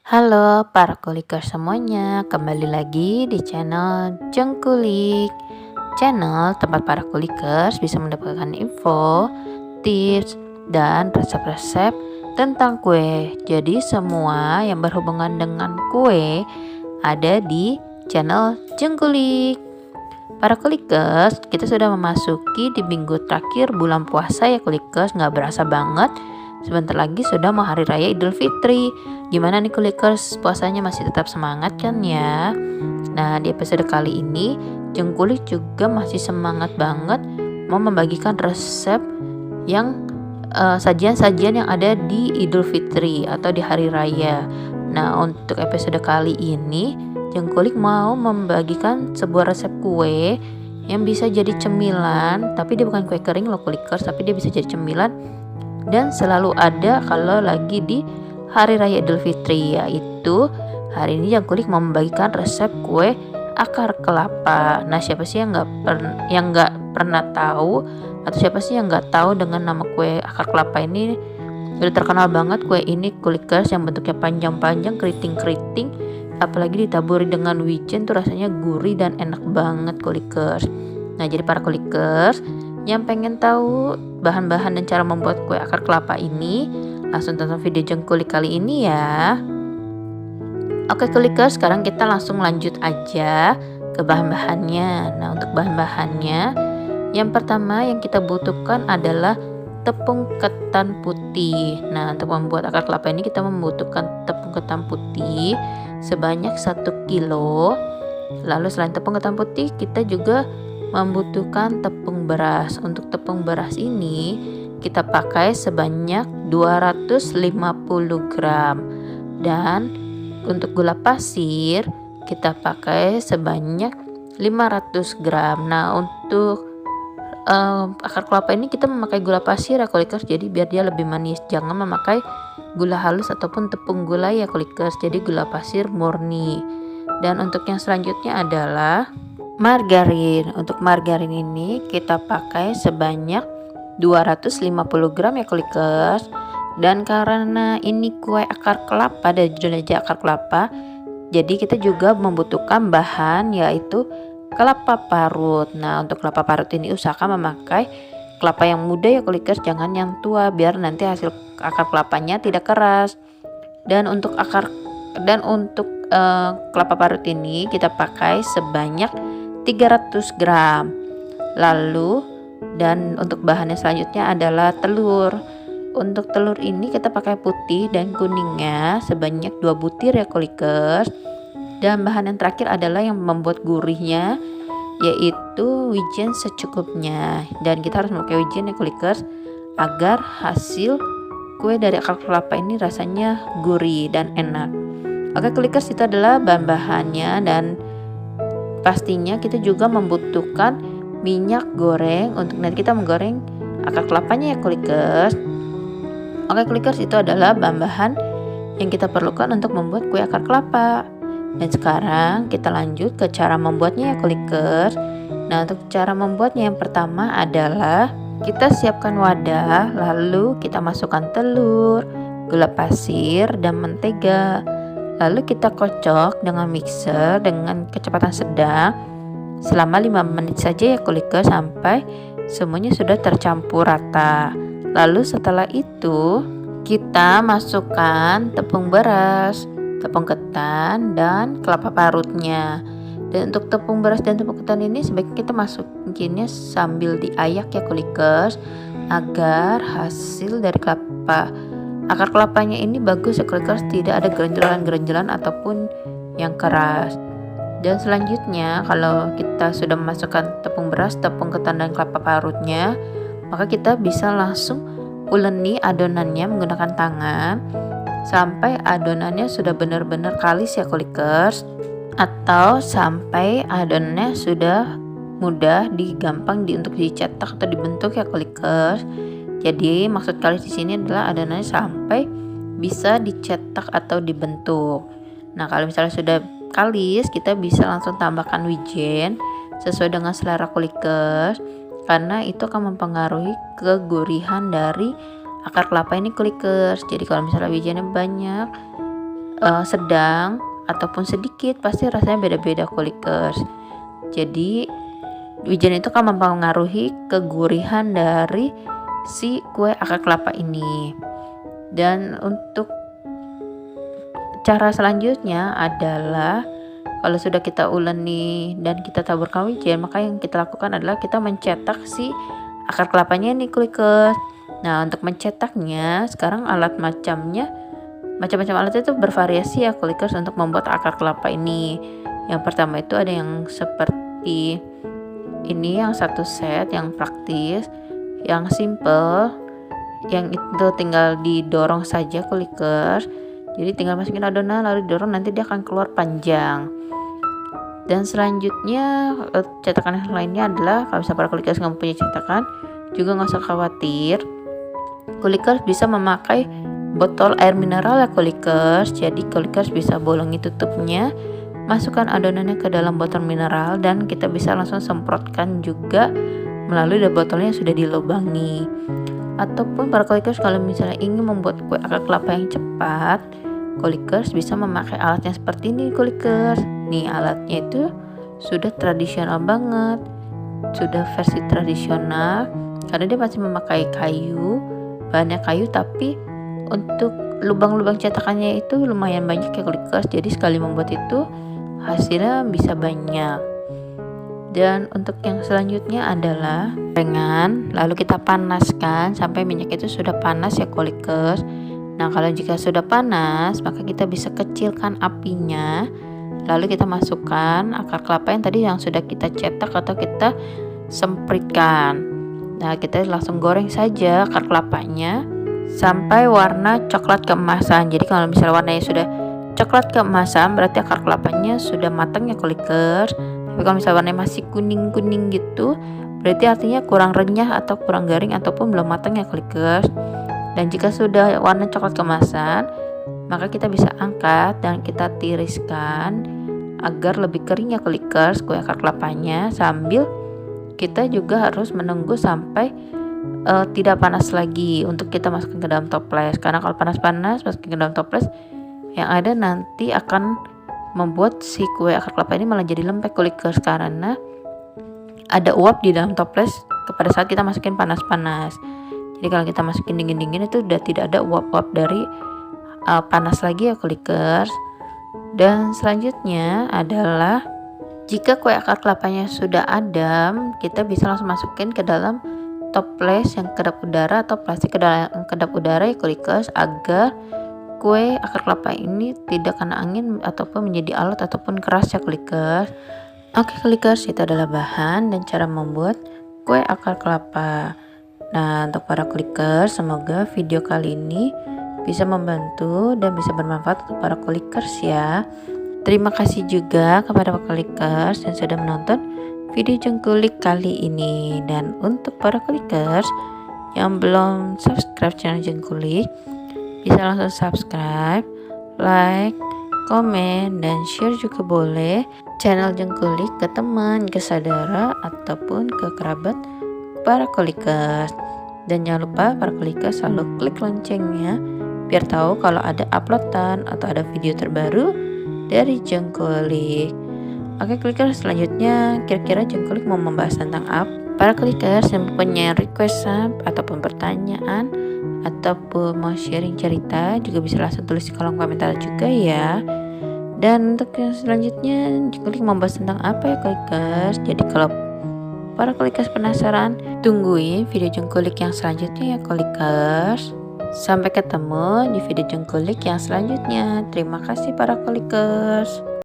Halo para kulikers semuanya, kembali lagi di channel Jengkulik. Channel tempat para kulikers bisa mendapatkan info, tips, dan resep-resep tentang kue. Jadi semua yang berhubungan dengan kue ada di channel Jengkulik. Para kulikers, kita sudah memasuki di minggu terakhir bulan puasa ya kulikers, nggak berasa banget. Sebentar lagi sudah mau hari raya Idul Fitri. Gimana nih kulikers, puasanya masih tetap semangat kan ya? Nah, di episode kali ini Jengkulik juga masih semangat banget mau membagikan resep yang sajian-sajian yang ada di Idul Fitri atau di hari raya. Nah, untuk episode kali ini Jengkulik mau membagikan sebuah resep kue yang bisa jadi cemilan, tapi dia bukan kue kering loh kulikers, tapi dia bisa jadi cemilan dan selalu ada kalau lagi di hari raya Idul Fitri, yaitu hari ini Jengkulik mau membagikan resep kue akar kelapa. Nah, siapa sih yang nggak pernah tahu, atau siapa sih yang nggak tahu dengan nama kue akar kelapa ini? Udah terkenal banget kue ini kulikers, yang bentuknya panjang-panjang, keriting-keriting, apalagi ditaburi dengan wijen tuh rasanya gurih dan enak banget kulikers. Nah, jadi para kulikers yang pengen tahu bahan-bahan dan cara membuat kue akar kelapa ini, langsung tonton video Jengkulik kali ini ya. Oke kulikers, sekarang kita langsung lanjut aja ke bahan-bahannya. Nah, untuk bahan-bahannya, yang pertama yang kita butuhkan adalah tepung ketan putih. Nah, untuk membuat akar kelapa ini kita membutuhkan tepung ketan putih sebanyak 1 kilo. Lalu selain tepung ketan putih, kita juga membutuhkan tepung beras. Untuk tepung beras ini kita pakai sebanyak 250 gram. Dan untuk gula pasir kita pakai sebanyak 500 gram. Nah, untuk akar kelapa ini kita memakai gula pasir ya kulikers, jadi biar dia lebih manis. Jangan memakai gula halus ataupun tepung gula ya kulikers, jadi gula pasir murni. Dan untuk yang selanjutnya adalah margarin. Untuk margarin ini kita pakai sebanyak 250 gram ya kulikers. Dan karena ini kue akar kelapa dan judulnya aja akar kelapa, jadi kita juga membutuhkan bahan yaitu kelapa parut. Nah, untuk kelapa parut ini usahakan memakai kelapa yang muda ya kulikers, jangan yang tua, biar nanti hasil akar kelapanya tidak keras. Dan untuk kelapa parut ini kita pakai sebanyak 300 gram. Lalu dan untuk bahannya selanjutnya adalah telur. Untuk telur ini kita pakai putih dan kuningnya sebanyak 2 butir ya kulikers. Dan bahan yang terakhir adalah yang membuat gurihnya, yaitu wijen secukupnya. Dan kita harus memakai wijen ya kulikers, agar hasil kue dari akar kelapa ini rasanya gurih dan enak. Oke kulikers, itu adalah bahan-bahannya. Dan pastinya kita juga membutuhkan minyak goreng untuk nanti kita menggoreng akar kelapanya ya kulikers. Oke kulikers, itu adalah bahan-bahan yang kita perlukan untuk membuat kue akar kelapa. Dan sekarang kita lanjut ke cara membuatnya ya kulikers. Nah, untuk cara membuatnya yang pertama adalah kita siapkan wadah, lalu kita masukkan telur, gula pasir, dan mentega. Lalu kita kocok dengan mixer dengan kecepatan sedang selama 5 menit saja ya kulikers, sampai semuanya sudah tercampur rata. Lalu setelah itu kita masukkan tepung beras, tepung ketan, dan kelapa parutnya. Dan untuk tepung beras dan tepung ketan ini sebaiknya kita masukinnya sambil diayak ya kulikers, agar hasil dari akar kelapanya ini bagus ya kulikers, tidak ada gerenjelan-gerenjelan ataupun yang keras. Dan selanjutnya kalau kita sudah memasukkan tepung beras, tepung ketan, dan kelapa parutnya, maka kita bisa langsung uleni adonannya menggunakan tangan sampai adonannya sudah benar-benar kalis ya kulikers, atau sampai adonannya sudah mudah gampang untuk dicetak atau dibentuk ya kulikers. Jadi maksud kalis di sini adalah adonannya sampai bisa dicetak atau dibentuk. Nah, kalau misalnya sudah kalis, kita bisa langsung tambahkan wijen sesuai dengan selera kulikers, karena itu akan mempengaruhi kegurihan dari akar kelapa ini kulikers. Jadi kalau misalnya wijennya banyak, sedang ataupun sedikit, pasti rasanya beda-beda Kulikers. Jadi wijen itu kan mempengaruhi kegurihan dari si kue akar kelapa ini. Dan untuk cara selanjutnya adalah kalau sudah kita uleni dan kita taburkan wijen, maka yang kita lakukan adalah kita mencetak si akar kelapanya nih Kulikers. Nah, untuk mencetaknya sekarang macam-macam alat itu bervariasi ya Kulikers untuk membuat akar kelapa ini. Yang pertama itu ada yang seperti ini, yang satu set yang praktis, yang simple, yang itu tinggal didorong saja Kulikers. Jadi tinggal masukin adonan lalu didorong, nanti dia akan keluar panjang. Dan selanjutnya cetakan yang lainnya adalah, kalau misalnya para Kulikers nggak punya cetakan juga nggak usah khawatir, Kulikers bisa memakai botol air mineral ya Kulikers. Jadi Kulikers bisa bolongi tutupnya, masukkan adonannya ke dalam botol mineral, dan kita bisa langsung semprotkan juga melalui botolnya yang sudah dilubangi. Ataupun para Kulikers kalau misalnya ingin membuat kue akar kelapa yang cepat, Kulikers bisa memakai alat yang seperti ini Kulikers. Nih, alatnya itu sudah tradisional banget, sudah versi tradisional karena dia masih memakai kayu, bahannya kayu, tapi untuk lubang-lubang cetakannya itu lumayan banyak ya Kulikers. Jadi sekali membuat itu hasilnya bisa banyak. Dan untuk yang selanjutnya adalah gorengan, lalu kita panaskan sampai minyak itu sudah panas ya Kulikers. Nah, kalau jika sudah panas, maka kita bisa kecilkan apinya, lalu kita masukkan akar kelapa yang tadi yang sudah kita cetak atau kita sempritkan. Nah, kita langsung goreng saja akar kelapanya sampai warna coklat keemasan. Jadi kalau misalnya warnanya sudah coklat keemasan, berarti akar kelapanya sudah matang ya Kulikers. Tapi kalau misalnya warnanya masih kuning-kuning gitu, berarti artinya kurang renyah atau kurang garing ataupun belum matang ya Kulikers. Dan jika sudah warna coklat keemasan, maka kita bisa angkat dan kita tiriskan agar lebih kering ya Kulikers kue akar kelapanya, sambil kita juga harus menunggu sampai tidak panas lagi untuk kita masukkan ke dalam toples. Karena kalau panas-panas masukin ke dalam toples, yang ada nanti akan membuat si kue akar kelapa ini malah jadi lembek Kulikers, karena ada uap di dalam toples pada saat kita masukin panas-panas. Jadi kalau kita masukin dingin-dingin itu udah tidak ada uap-uap dari panas lagi ya Kulikers. Dan selanjutnya adalah jika kue akar kelapanya sudah adem, kita bisa langsung masukin ke dalam toples yang kedap udara atau plastik kedap udara ya Kulikers, agar kue akar kelapa ini tidak kena angin ataupun menjadi alot ataupun keras ya Kulikers. Oke Kulikers, itu adalah bahan dan cara membuat kue akar kelapa. Nah, untuk para Kulikers, semoga video kali ini bisa membantu dan bisa bermanfaat untuk para Kulikers ya. Terima kasih juga kepada para Kulikers yang sudah menonton video Jengkulik kali ini. Dan untuk para Kulikers yang belum subscribe channel Jengkulik, bisa langsung subscribe, like, komen, dan share juga boleh channel Jengkulik ke teman, ke saudara, ataupun ke kerabat para Kulikers. Dan jangan lupa para Kulikers selalu klik loncengnya biar tahu kalau ada uploadan atau ada video terbaru dari Jengkulik. Oke Kulikers, selanjutnya kira-kira Jengkulik mau membahas tentang apa? Para Kulikers yang punya request ataupun pertanyaan ataupun mau sharing cerita juga bisa langsung tulis di kolom komentar juga ya. Dan untuk yang selanjutnya Jengkulik mau membahas tentang apa ya Kulikers? Jadi kalau para Kulikers penasaran, tungguin video Jengkulik yang selanjutnya ya Kulikers. Sampai ketemu di video Jengkulik yang selanjutnya. Terima kasih para Kulikers.